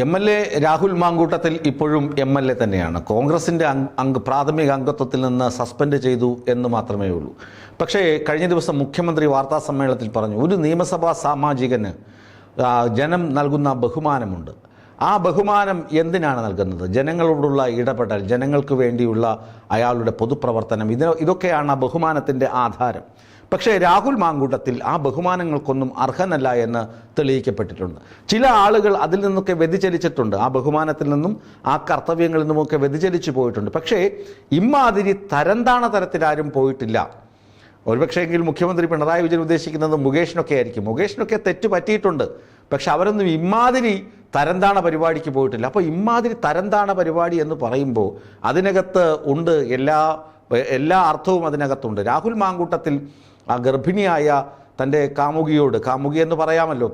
MLA Rahul Mamkootathil ഇപ്പോഴും MLA തന്നെയാണ്. കോൺഗ്രസിൻ്റെ പ്രാഥമിക അംഗത്വത്തിൽ നിന്ന് സസ്പെൻഡ് ചെയ്തു എന്ന് മാത്രമേ ഉള്ളൂ. പക്ഷേ കഴിഞ്ഞ ദിവസം മുഖ്യമന്ത്രി വാർത്താ സമ്മേളനത്തിൽ പറഞ്ഞു, ഒരു നിയമസഭാ സാമാജികന് ജനം നൽകുന്ന ബഹുമാനമുണ്ട്. ആ ബഹുമാനം എന്തിനാണ് നൽകുന്നത്? ജനങ്ങളോടുള്ള ഇടപെടൽ, ജനങ്ങൾക്ക് വേണ്ടിയുള്ള അയാളുടെ പൊതുപ്രവർത്തനം, ഇതൊക്കെയാണ് ആ ബഹുമാനത്തിൻ്റെ ആധാരം. പക്ഷേ രാഹുൽ മാങ്കൂട്ടത്തിൽ ആ ബഹുമാനങ്ങൾക്കൊന്നും അർഹനല്ല എന്ന് തെളിയിക്കപ്പെട്ടിട്ടുണ്ട്. ചില ആളുകൾ അതിൽ നിന്നൊക്കെ വ്യതിചലിച്ചിട്ടുണ്ട്, ആ ബഹുമാനത്തിൽ നിന്നും ആ കർത്തവ്യങ്ങളിൽ നിന്നുമൊക്കെ വ്യതിചലിച്ചു പോയിട്ടുണ്ട്. പക്ഷേ ഇമ്മാതിരി തരംതാണ തരത്തിലാരും പോയിട്ടില്ല. ഒരുപക്ഷെങ്കിൽ മുഖ്യമന്ത്രി പിണറായി വിജയൻ ഉദ്ദേശിക്കുന്നത് മുകേഷിനൊക്കെ ആയിരിക്കും. മുകേഷിനൊക്കെ തെറ്റ് പറ്റിയിട്ടുണ്ട്, പക്ഷെ അവരൊന്നും ഇമ്മാതിരി തരംതാണ പരിപാടിക്ക് പോയിട്ടില്ല. അപ്പോൾ ഇമ്മാതിരി തരംതാണ പരിപാടി എന്ന് പറയുമ്പോൾ അതിനകത്ത് ഉണ്ട്, എല്ലാ അർത്ഥവും അതിനകത്തുണ്ട്. രാഹുൽ മാങ്കൂട്ടത്തിൽ ആ ഗർഭിണിയായ തൻ്റെ കാമുകി എന്ന് പറയാമല്ലോ,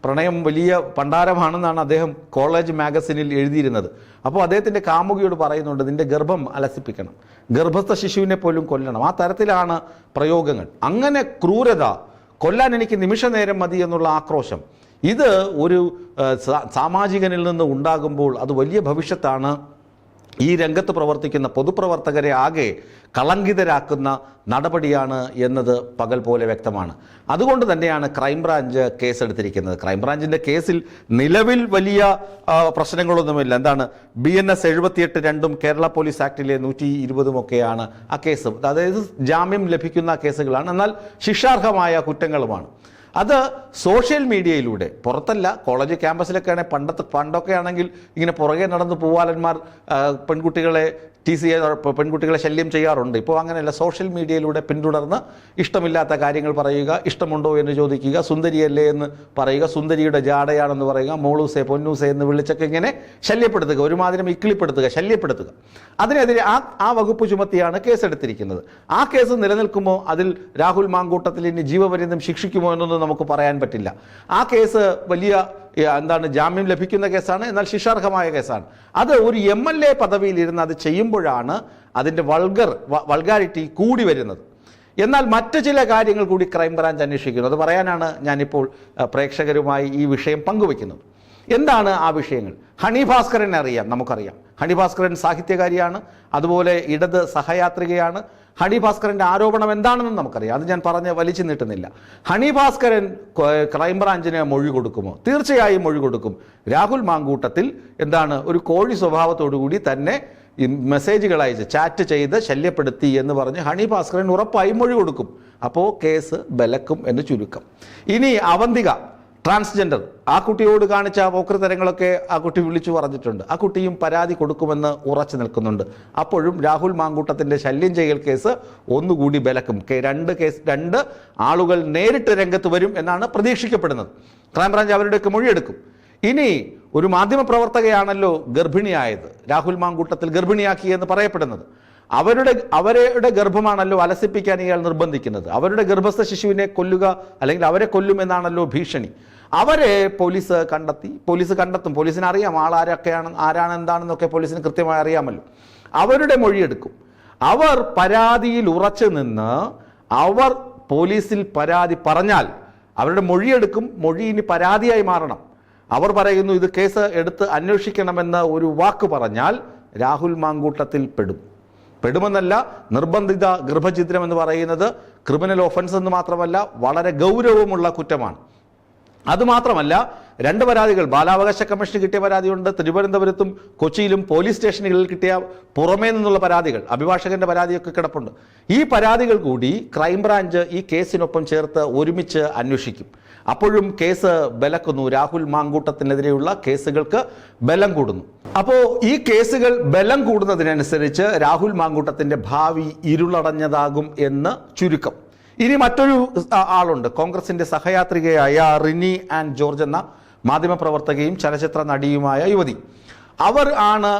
പ്രണയം വലിയ പണ്ടാരമാണെന്നാണ് അദ്ദേഹം കോളേജ് മാഗസിനിൽ എഴുതിയിരുന്നത്. അപ്പോൾ അദ്ദേഹത്തിൻ്റെ കാമുകിയോട് പറയുന്നുണ്ട്, നിന്റെ ഗർഭം അലസിപ്പിക്കണം, ഗർഭസ്ഥ ശിശുവിനെ പോലും കൊല്ലണം. ആ തരത്തിലാണ് പ്രയോഗങ്ങൾ. അങ്ങനെ ക്രൂരത, കൊല്ലാൻ എനിക്ക് നിമിഷ നേരം മതി എന്നുള്ള ആക്രോശം, ഇത് ഒരു സാമാജികനിൽ നിന്ന് ഉണ്ടാകുമ്പോൾ അത് വലിയ ഭവിഷ്യത്താണ്. ഈ രംഗത്ത് പ്രവർത്തിക്കുന്ന പൊതുപ്രവർത്തകരെ ആകെ കളങ്കിതരാക്കുന്ന നടപടിയാണ് എന്നത് പകൽ പോലെ വ്യക്തമാണ്. അതുകൊണ്ട് തന്നെയാണ് ക്രൈംബ്രാഞ്ച് കേസെടുത്തിരിക്കുന്നത്. ക്രൈംബ്രാഞ്ചിൻ്റെ കേസിൽ നിലവിൽ വലിയ പ്രശ്നങ്ങളൊന്നുമില്ല. എന്താണ്, BNS 78(2) കേരള പോലീസ് ആക്ടിലെ 120 ഒക്കെയാണ് ആ കേസ്. അതായത് ജാമ്യം ലഭിക്കുന്ന കേസുകളാണ്, എന്നാൽ ശിക്ഷാർഹമായ കുറ്റങ്ങളുമാണ്. അത് സോഷ്യൽ മീഡിയയിലൂടെ, പുറത്തല്ല, കോളേജ് ക്യാമ്പസിലൊക്കെ ആണെങ്കിൽ പണ്ടൊക്കെ ആണെങ്കിൽ ഇങ്ങനെ പുറകെ നടന്ന് പൂവാലന്മാർ പെൺകുട്ടികളെ പെൺകുട്ടികളെ ശല്യം ചെയ്യാറുണ്ട്. ഇപ്പോൾ അങ്ങനെയല്ല, സോഷ്യൽ മീഡിയയിലൂടെ പിന്തുടർന്ന് ഇഷ്ടമില്ലാത്ത കാര്യങ്ങൾ പറയുക, ഇഷ്ടമുണ്ടോ എന്ന് ചോദിക്കുക, സുന്ദരിയല്ലേ എന്ന് പറയുക, സുന്ദരിയുടെ ജാടയാണെന്ന് പറയുക, മോളൂസെ പൊന്നൂസെ എന്ന് വിളിച്ചൊക്കെ ഇങ്ങനെ ശല്യപ്പെടുത്തുക, ഒരുമാതിരി ഇക്കിളിപ്പെടുത്തുക, ശല്യപ്പെടുത്തുക. അതിനെതിരെ ആ വകുപ്പ് ചുമത്തിയാണ് കേസെടുത്തിരിക്കുന്നത്. ആ കേസ് നിലനിൽക്കുമോ, അതിൽ രാഹുൽ മാങ്കൂട്ടത്തിൽ ഇനി ജീവപര്യന്തം ശിക്ഷിക്കുമോ എന്നൊന്നും നമുക്ക് പറയാൻ പറ്റില്ല. ആ കേസ് വലിയ ജാമ്യം ലഭിക്കുന്ന കേസാണ്, എന്നാൽ ശിക്ഷാർഹമായ കേസാണ്. അത് ഒരു MLA പദവിയിൽ ഇരുന്ന് അത് ചെയ്യുമ്പോഴാണ് അതിൻ്റെ വൾഗാരിറ്റി കൂടി വരുന്നത്. എന്നാൽ മറ്റ് ചില കാര്യങ്ങൾ കൂടി ക്രൈംബ്രാഞ്ച് അന്വേഷിക്കുന്നു. അത് പറയാനാണ് ഞാനിപ്പോൾ പ്രേക്ഷകരുമായി ഈ വിഷയം പങ്കുവയ്ക്കുന്നത്. എന്താണ് ആ വിഷയങ്ങൾ? ഹണി ഭാസ്കരനെ നമുക്കറിയാം. ഹണി ഭാസ്കരൻ സാഹിത്യകാരിയാണ്, അതുപോലെ ഇടത് സഹയാത്രികയാണ്. ഹണി ഭാസ്കരൻ്റെ ആരോപണം എന്താണെന്ന് നമുക്കറിയാം, അത് ഞാൻ പറഞ്ഞ് വലിച്ചു നീട്ടുന്നില്ല. ഹണി ഭാസ്കരൻ ക്രൈംബ്രാഞ്ചിന് മൊഴി കൊടുക്കുമോ? തീർച്ചയായും മൊഴി കൊടുക്കും. രാഹുൽ മാങ്കൂട്ടത്തിൽ ഒരു കോഴി സ്വഭാവത്തോടുകൂടി തന്നെ മെസ്സേജുകൾ അയച്ച് ചാറ്റ് ചെയ്ത് ശല്യപ്പെടുത്തി എന്ന് പറഞ്ഞ് ഹണി ഭാസ്കരൻ ഉറപ്പായും മൊഴി കൊടുക്കും. അപ്പോൾ കേസ് ബലക്കും എന്ന് ചുരുക്കം. ഇനി അവന്തിക, ട്രാൻസ്ജെൻഡർ, ആ കുട്ടിയോട് കാണിച്ച പോക്രിത്തരങ്ങളൊക്കെ ആ കുട്ടി വിളിച്ചു പറഞ്ഞിട്ടുണ്ട്. ആ കുട്ടിയും പരാതി കൊടുക്കുമെന്ന് ഉറച്ചു നിൽക്കുന്നുണ്ട്. അപ്പോഴും രാഹുൽ മാങ്കൂട്ടത്തിൻ്റെ ശല്യം ചെയ്യൽ കേസ് ഒന്നുകൂടി ബലക്കും. രണ്ട് ആളുകൾ നേരിട്ട് രംഗത്ത് വരും എന്നാണ് പ്രതീക്ഷിക്കപ്പെടുന്നത്. ക്രൈംബ്രാഞ്ച് അവരുടെയൊക്കെ മൊഴിയെടുക്കും. ഇനി ഒരു മാധ്യമപ്രവർത്തകയാണല്ലോ ഗർഭിണിയായത്, രാഹുൽ മാങ്കൂട്ടത്തിൽ ഗർഭിണിയാക്കി എന്ന് പറയപ്പെടുന്നത്. അവരുടെ ഗർഭമാണല്ലോ അലസിപ്പിക്കാൻ ഇയാൾ നിർബന്ധിക്കുന്നത്. അവരുടെ ഗർഭസ്ഥ ശിശുവിനെ കൊല്ലുക, അല്ലെങ്കിൽ അവരെ കൊല്ലുമെന്നാണല്ലോ ഭീഷണി. അവരെ പോലീസ് കണ്ടെത്തും. പോലീസിന് അറിയാം ആരാണ് എന്താണെന്നൊക്കെ പോലീസിന് കൃത്യമായി അറിയാമല്ലോ. അവരുടെ മൊഴിയെടുക്കും. അവർ പരാതിയിൽ ഉറച്ചു നിന്ന് അവർ പോലീസിൽ പരാതി പറഞ്ഞാൽ അവരുടെ മൊഴിയെടുക്കും. മൊഴി ഇനി പരാതിയായി മാറണം. അവർ പറയുന്നു ഇത് കേസ് എടുത്ത് അന്വേഷിക്കണമെന്ന് ഒരു വാക്ക് പറഞ്ഞാൽ രാഹുൽ മാങ്കൂട്ടത്തിൽ പെടുമെന്നല്ല, നിർബന്ധിത ഗർഭഛിദ്രം എന്ന് പറയുന്നത് ക്രിമിനൽ ഒഫൻസ് എന്ന് മാത്രമല്ല, വളരെ ഗൗരവമുള്ള കുറ്റമാണ്. അതുമാത്രമല്ല, 2 പരാതികൾ ബാലാവകാശ കമ്മീഷന് കിട്ടിയ പരാതിയുണ്ട്. തിരുവനന്തപുരത്തും കൊച്ചിയിലും പോലീസ് സ്റ്റേഷനുകളിൽ കിട്ടിയ പുറമേ നിന്നുള്ള പരാതികൾ, അഭിഭാഷകന്റെ പരാതിയൊക്കെ കിടപ്പുണ്ട്. ഈ പരാതികൾ കൂടി ക്രൈംബ്രാഞ്ച് ഈ കേസിനൊപ്പം ചേർത്ത് ഒരുമിച്ച് അന്വേഷിക്കും. അപ്പോഴും കേസ് ബലക്കുന്നു. രാഹുൽ മാങ്കൂട്ടത്തിനെതിരെയുള്ള കേസുകൾക്ക് ബലം കൂടുന്നു. അപ്പോൾ ഈ കേസുകൾ ബലം കൂടുന്നതിനനുസരിച്ച് രാഹുൽ മാങ്കൂട്ടത്തിൻ്റെ ഭാവി ഇരുളടഞ്ഞതാകും എന്ന് ചുരുക്കം. ഇനി മറ്റൊരു ആളുണ്ട്, കോൺഗ്രസിൻ്റെ സഹയാത്രികയായ റിനി ആൻഡ് ജോർജ് എന്ന മാധ്യമപ്രവർത്തകയും ചലച്ചിത്ര നടിയുമായ യുവതി. അവർ ആണ്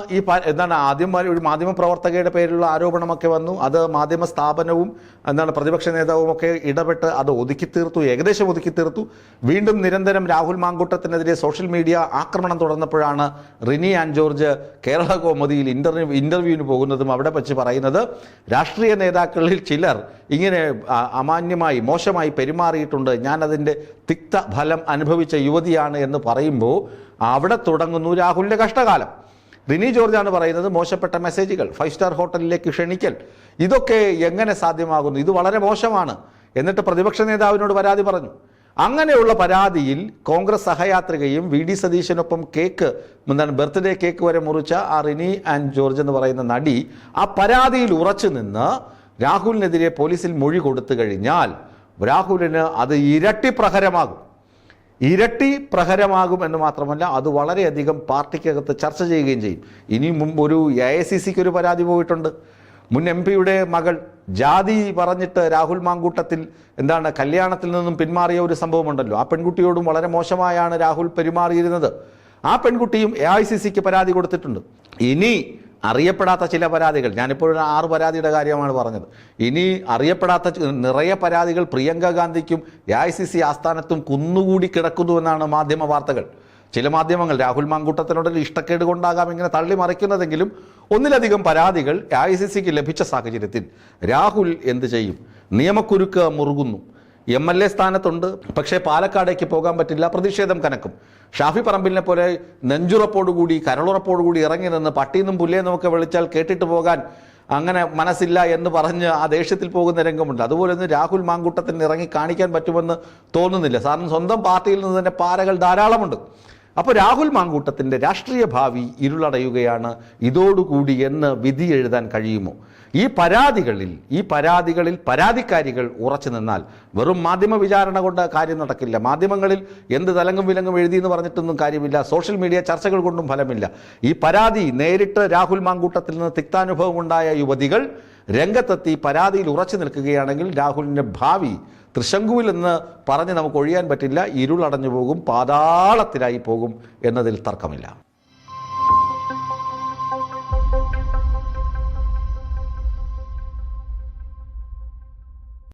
ആദ്യം ഒരു മാധ്യമപ്രവർത്തകയുടെ പേരിലുള്ള ആരോപണമൊക്കെ വന്നു. അത് മാധ്യമ സ്ഥാപനവും പ്രതിപക്ഷ നേതാവും ഒക്കെ ഇടപെട്ട് അത് ഏകദേശം ഒതുക്കി തീർത്തു. വീണ്ടും നിരന്തരം രാഹുൽ മാങ്കൂട്ടത്തിനെതിരെ സോഷ്യൽ മീഡിയ ആക്രമണം തുടർന്നപ്പോഴാണ് റിനി ആൻഡ് ജോർജ് കേരള കൗമുദിയിൽ ഇന്റർവ്യൂവിന് പോകുന്നതും അവിടെ വെച്ച് പറയുന്നത്, രാഷ്ട്രീയ നേതാക്കളിൽ ചിലർ ഇങ്ങനെ അമാന്യമായി മോശമായി പെരുമാറിയിട്ടുണ്ട്, ഞാനതിൻ്റെ തിക്ത ഫലം അനുഭവിച്ച യുവതിയാണ് എന്ന് പറയുമ്പോൾ അവിടെ തുടങ്ങുന്നു രാഹുലിൻ്റെ കഷ്ടകാലം. റിനി ജോർജാണ് പറയുന്നത് മോശപ്പെട്ട മെസ്സേജുകൾ, 5 സ്റ്റാർ ഹോട്ടലിലേക്ക് ക്ഷണിക്കൽ, ഇതൊക്കെ എങ്ങനെ സാധ്യമാകുന്നു, ഇത് വളരെ മോശമാണ്. എന്നിട്ട് പ്രതിപക്ഷ നേതാവിനോട് പരാതി പറഞ്ഞു. അങ്ങനെയുള്ള പരാതിയിൽ കോൺഗ്രസ് സഹയാത്രികയും വി ഡി സതീശനൊപ്പം ബർത്ത്ഡേ കേക്ക് വരെ മുറിച്ച ആ റിനി ആൻഡ് ജോർജ് എന്ന് പറയുന്ന നടി ആ പരാതിയിൽ ഉറച്ചു നിന്ന് രാഹുലിനെതിരെ പോലീസിൽ മൊഴി കൊടുത്തു കഴിഞ്ഞാൽ രാഹുലിന് അത് ഇരട്ടി പ്രഹരമാകും എന്ന് മാത്രമല്ല അത് വളരെയധികം പാർട്ടിക്കകത്ത് ചർച്ച ചെയ്യുകയും ചെയ്യും. ഇനി മുമ്പ് ഒരു AICCക്ക് ഒരു പരാതി പോയിട്ടുണ്ട്. മുൻ MP-യുടെ മകൾ ജാതി പറഞ്ഞിട്ട് രാഹുൽ മാങ്കൂട്ടത്തിൽ കല്യാണത്തിൽ നിന്നും പിന്മാറിയ ഒരു സംഭവമുണ്ടല്ലോ. ആ പെൺകുട്ടിയോടും വളരെ മോശമായാണ് രാഹുൽ പെരുമാറിയിരുന്നത്. ആ പെൺകുട്ടിയും AICCക്ക് പരാതി കൊടുത്തിട്ടുണ്ട്. ഇനി അറിയപ്പെടാത്ത ചില പരാതികൾ, ഞാനിപ്പോൾ 6 പരാതിയുടെ കാര്യമാണ് പറഞ്ഞത്. ഇനി അറിയപ്പെടാത്ത നിറയെ പരാതികൾ പ്രിയങ്ക ഗാന്ധിക്കും AICC ആസ്ഥാനത്തും കുന്നുകൂടി കിടക്കുന്നുവെന്നാണ് മാധ്യമ വാർത്തകൾ. ചില മാധ്യമങ്ങൾ രാഹുൽ മാങ്കൂട്ടത്തിനോട് ഇഷ്ടക്കേട് കൊണ്ടാകാം ഇങ്ങനെ തള്ളി മറിക്കുന്നതെങ്കിലും ഒന്നിലധികം പരാതികൾ AICCക്ക് ലഭിച്ച സാഹചര്യത്തിൽ രാഹുൽ എന്ത് ചെയ്യും? നിയമക്കുരുക്ക് മുറുകുന്നു. MLA സ്ഥാനത്തുണ്ട്, പക്ഷേ പാലക്കാടേക്ക് പോകാൻ പറ്റില്ല, പ്രതിഷേധം കനക്കും. ഷാഫി പറമ്പിലിനെ പോലെ നെഞ്ചുറപ്പോടുകൂടി കരളുറപ്പോടുകൂടി ഇറങ്ങി നിന്ന് പട്ടിയെന്നും പുല്ലേന്നും ഒക്കെ വിളിച്ചാൽ കേട്ടിട്ട് പോകാൻ അങ്ങനെ മനസ്സില്ല എന്ന് പറഞ്ഞ് ആ ദേഷ്യത്തിൽ പോകുന്ന രംഗമുണ്ട്. അതുപോലെ ഒന്ന് രാഹുൽ മാങ്കൂട്ടത്തിന് ഇറങ്ങി കാണിക്കാൻ പറ്റുമെന്ന് തോന്നുന്നില്ല. കാരണം സ്വന്തം പാർട്ടിയിൽ നിന്ന് തന്നെ പാരകൾ ധാരാളമുണ്ട്. അപ്പോൾ രാഹുൽ മാങ്കൂട്ടത്തിൻ്റെ രാഷ്ട്രീയ ഭാവി ഇരുളടയുകയാണ് ഇതോടുകൂടി എന്ന് വിധി എഴുതാൻ കഴിയുമോ? ഈ പരാതികളിൽ പരാതിക്കാരികൾ ഉറച്ചു നിന്നാൽ വെറും മാധ്യമ വിചാരണ കൊണ്ട് കാര്യം നടക്കില്ല. മാധ്യമങ്ങളിൽ എന്ത് തലങ്ങും വിലങ്ങും എഴുതിയെന്ന് പറഞ്ഞിട്ടൊന്നും കാര്യമില്ല. സോഷ്യൽ മീഡിയ ചർച്ചകൾ കൊണ്ടും ഫലമില്ല. ഈ പരാതി നേരിട്ട് രാഹുൽ മാങ്കൂട്ടത്തിൽ നിന്ന് തിക്താനുഭവമുണ്ടായ യുവതികൾ രംഗത്തെത്തി പരാതിയിൽ ഉറച്ചു നിൽക്കുകയാണെങ്കിൽ രാഹുലിൻ്റെ ഭാവി തൃശങ്കുവിൽ എന്ന് പറഞ്ഞ് നമുക്ക് ഒഴിയാൻ പറ്റില്ല. ഇരുളടഞ്ഞു പോകും, പാതാളത്തിലായി പോകും എന്നതിൽ തർക്കമില്ല.